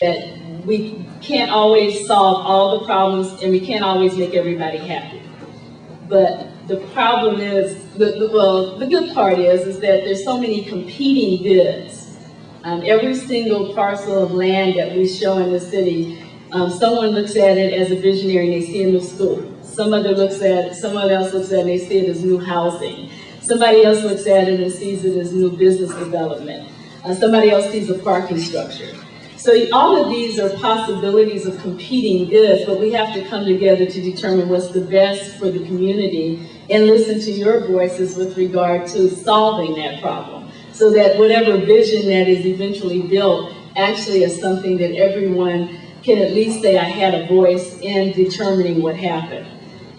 that we can't always solve all the problems and we can't always make everybody happy. But the problem is, the good part is that there's so many competing goods. Every single parcel of land that we show in the city, someone looks at it as a visionary and they see a new school. Someone else looks at it and they see it as new housing. Somebody else looks at it and sees it as new business development. Somebody else sees a parking structure. So all of these are possibilities of competing goods, but we have to come together to determine what's the best for the community and listen to your voices with regard to solving that problem, so that whatever vision that is eventually built actually is something that everyone can at least say, I had a voice in determining what happened.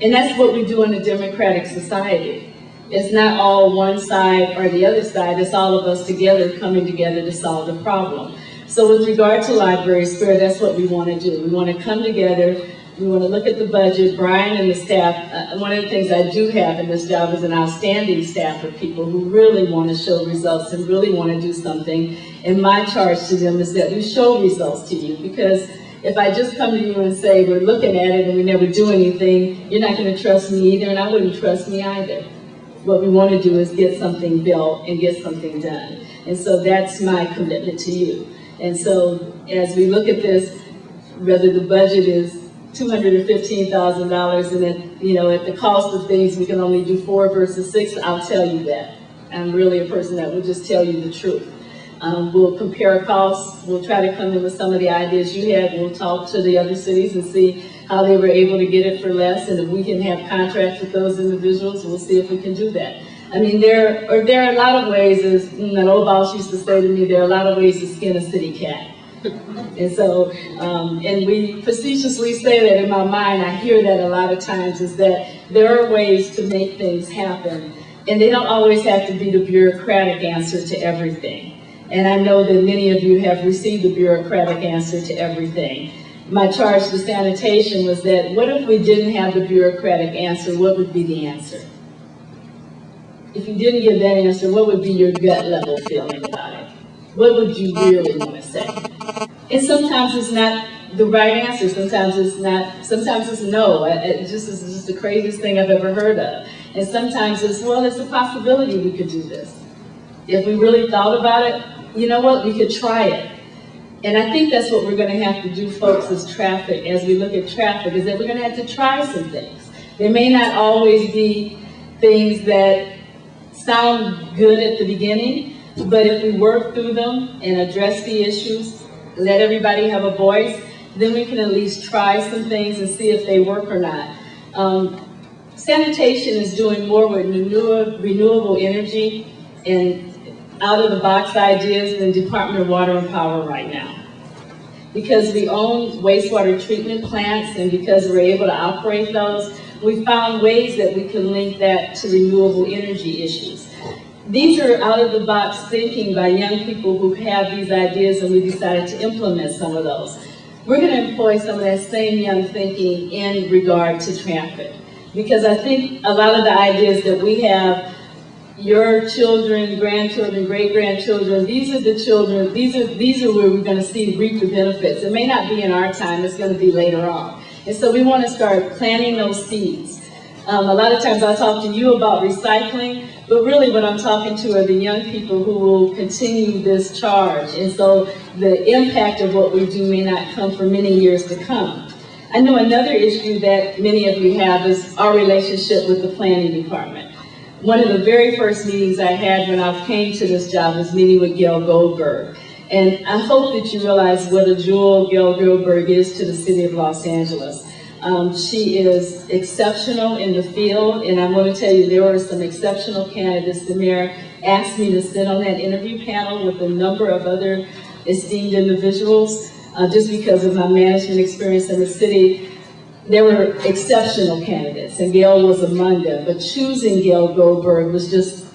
And that's what we do in a democratic society. It's not all one side or the other side, it's all of us together coming together to solve the problem. So with regard to Library Square, that's what we want to do. We want to come together, we want to look at the budget. Brian and the staff, one of the things I do have in this job is an outstanding staff of people who really want to show results and really want to do something. And my charge to them is that we show results to you, because if I just come to you and say, we're looking at it and we never do anything, you're not going to trust me either, and I wouldn't trust me either. What we want to do is get something built and get something done. And so that's my commitment to you. And so as we look at this, whether the budget is $215,000 and at the cost of things we can only do 4 versus 6, I'll tell you that. I'm really a person that will just tell you the truth. We'll compare costs. We'll try to come in with some of the ideas you had. We'll talk to the other cities and see how they were able to get it for less, and if we can have contracts with those individuals, we'll see if we can do that. I mean, there are a lot of ways, as an old boss used to say to me, there are a lot of ways to skin a city cat. And so, and we facetiously say that in my mind, I hear that a lot of times, is that there are ways to make things happen, and they don't always have to be the bureaucratic answer to everything. And I know that many of you have received the bureaucratic answer to everything. My charge to sanitation was that, what if we didn't have the bureaucratic answer, what would be the answer? If you didn't give that answer, what would be your gut level feeling about it? What would you really want to say? And sometimes it's not the right answer, sometimes it's no. It's just the craziest thing I've ever heard of. And sometimes it's, well, it's a possibility we could do this. If we really thought about it, you know what, we could try it. And I think that's what we're going to have to do, folks, as we look at traffic, is that we're going to have to try some things. There may not always be things that sound good at the beginning, but if we work through them and address the issues, let everybody have a voice, then we can at least try some things and see if they work or not. Sanitation is doing more with renewable energy and out-of-the-box ideas than Department of Water and Power right now. Because we own wastewater treatment plants and because we're able to operate those, we found ways that we can link that to renewable energy issues. These are out-of-the-box thinking by young people who have these ideas, and we decided to implement some of those. We're going to employ some of that same young thinking in regard to traffic. Because I think a lot of the ideas that we have, your children, grandchildren, great-grandchildren, these are the children, these are where we're going to reap the benefits. It may not be in our time, it's going to be later on. And so we want to start planting those seeds. A lot of times I talk to you about recycling, but really what I'm talking to are the young people who will continue this charge. And so the impact of what we do may not come for many years to come. I know another issue that many of you have is our relationship with the planning department. One of the very first meetings I had when I came to this job was meeting with Gail Goldberg. And I hope that you realize what a jewel Gail Goldberg is to the city of Los Angeles. She is exceptional in the field, and I'm going to tell you there were some exceptional candidates. The mayor asked me to sit on that interview panel with a number of other esteemed individuals just because of my management experience in the city. There were exceptional candidates, and Gail was among them, but choosing Gail Goldberg was just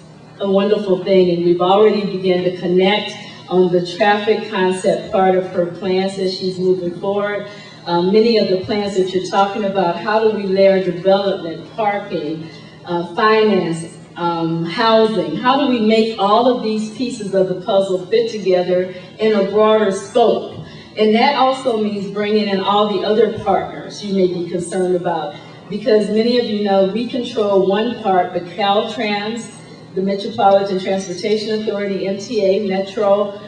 a wonderful thing, and we've already begun to connect on the traffic concept part of her plans as she's moving forward. Many of the plans that you're talking about, how do we layer development, parking, finance, housing, how do we make all of these pieces of the puzzle fit together in a broader scope? And that also means bringing in all the other partners you may be concerned about. Because many of you know we control one part, the Caltrans, the Metropolitan Transportation Authority, MTA, Metro.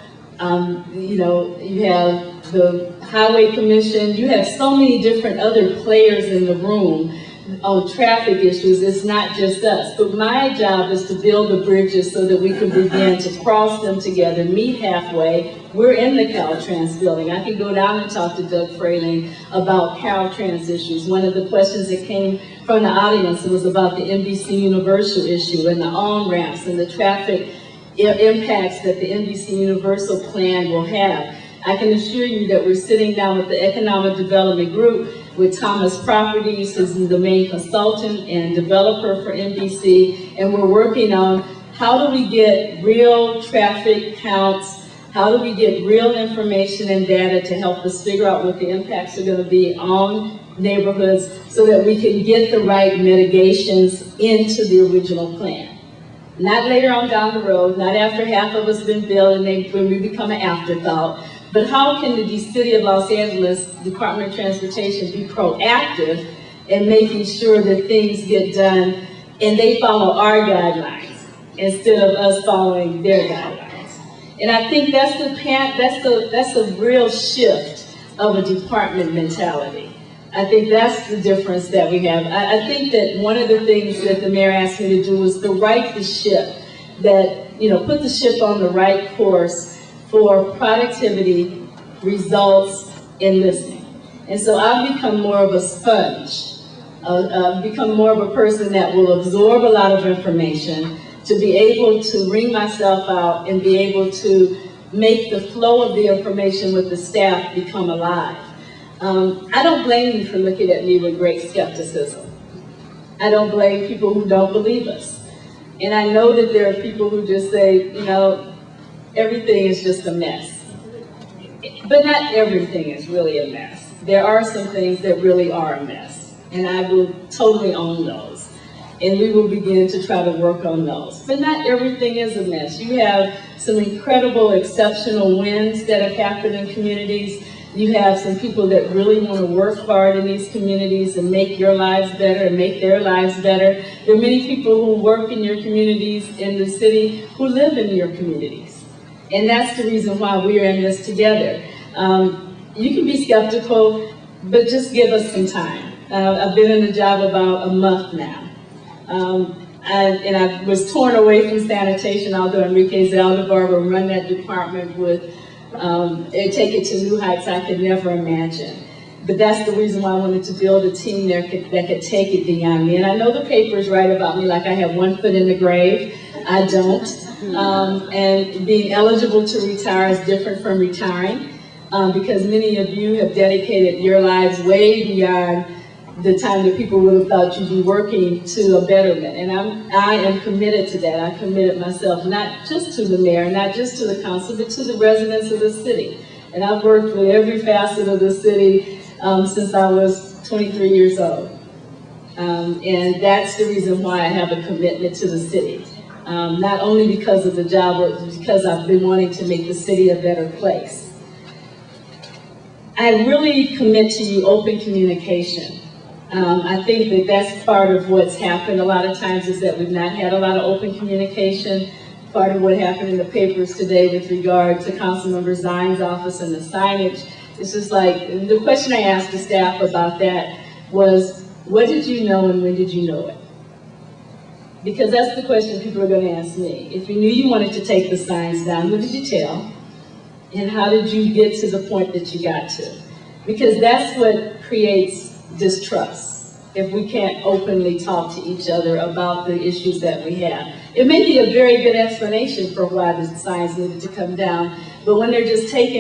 You have the Highway Commission. You have so many different other players in the room on traffic issues. It's not just us. But my job is to build the bridges so that we can begin to cross them together, meet halfway. We're in the Caltrans building. I can go down and talk to Doug Frayling about Caltrans issues. One of the questions that came from the audience was about the NBC Universal issue and the on-ramps and the traffic impacts that the NBC Universal plan will have. I can assure you that we're sitting down with the Economic Development Group with Thomas Properties, who's the main consultant and developer for NBC, and we're working on how do we get real traffic counts, how do we get real information and data to help us figure out what the impacts are going to be on neighborhoods so that we can get the right mitigations into the original plan. Not later on down the road, not after half of us been built and when we become an afterthought, but how can the City of Los Angeles Department of Transportation be proactive in making sure that things get done and they follow our guidelines instead of us following their guidelines? And I think that's a real shift of a department mentality. I think that's the difference that we have. I think that one of the things that the mayor asked me to do was to right the ship, that, put the ship on the right course for productivity, results, and listening. And so I've become more of a sponge. I've become more of a person that will absorb a lot of information to be able to wring myself out and be able to make the flow of the information with the staff become alive. I don't blame you for looking at me with great skepticism. I don't blame people who don't believe us. And I know that there are people who just say, everything is just a mess. But not everything is really a mess. There are some things that really are a mess. And I will totally own those. And we will begin to try to work on those. But not everything is a mess. You have some incredible, exceptional wins that have happened in communities. You have some people that really want to work hard in these communities and make your lives better and make their lives better. There are many people who work in your communities in the city who live in your communities. And that's the reason why we're in this together. You can be skeptical, but just give us some time. I've been in the job about a month now. I was torn away from sanitation, although Enrique Zaldivar will run that department with and take it to new heights I could never imagine. But that's the reason why I wanted to build a team there that could take it beyond me. And I know the papers write about me like I have one foot in the grave. I don't. And being eligible to retire is different from retiring because many of you have dedicated your lives way beyond the time that people would have thought you'd be working to a betterment. And I am committed to that. I committed myself not just to the mayor, not just to the council, but to the residents of the city. And I've worked with every facet of the city since I was 23 years old. And that's the reason why I have a commitment to the city. Not only because of the job, but because I've been wanting to make the city a better place. I really commit to you open communication. I think that that's part of what's happened a lot of times is that we've not had a lot of open communication. Part of what happened in the papers today with regard to Councilmember Zine's office and the signage, it's just like, the question I asked the staff about that was, what did you know and when did you know it? Because that's the question people are going to ask me. If you knew you wanted to take the signs down, what did you tell? And how did you get to the point that you got to? Because that's what creates distrust, if we can't openly talk to each other about the issues that we have. It may be a very good explanation for why the signs needed to come down, but when they're just taken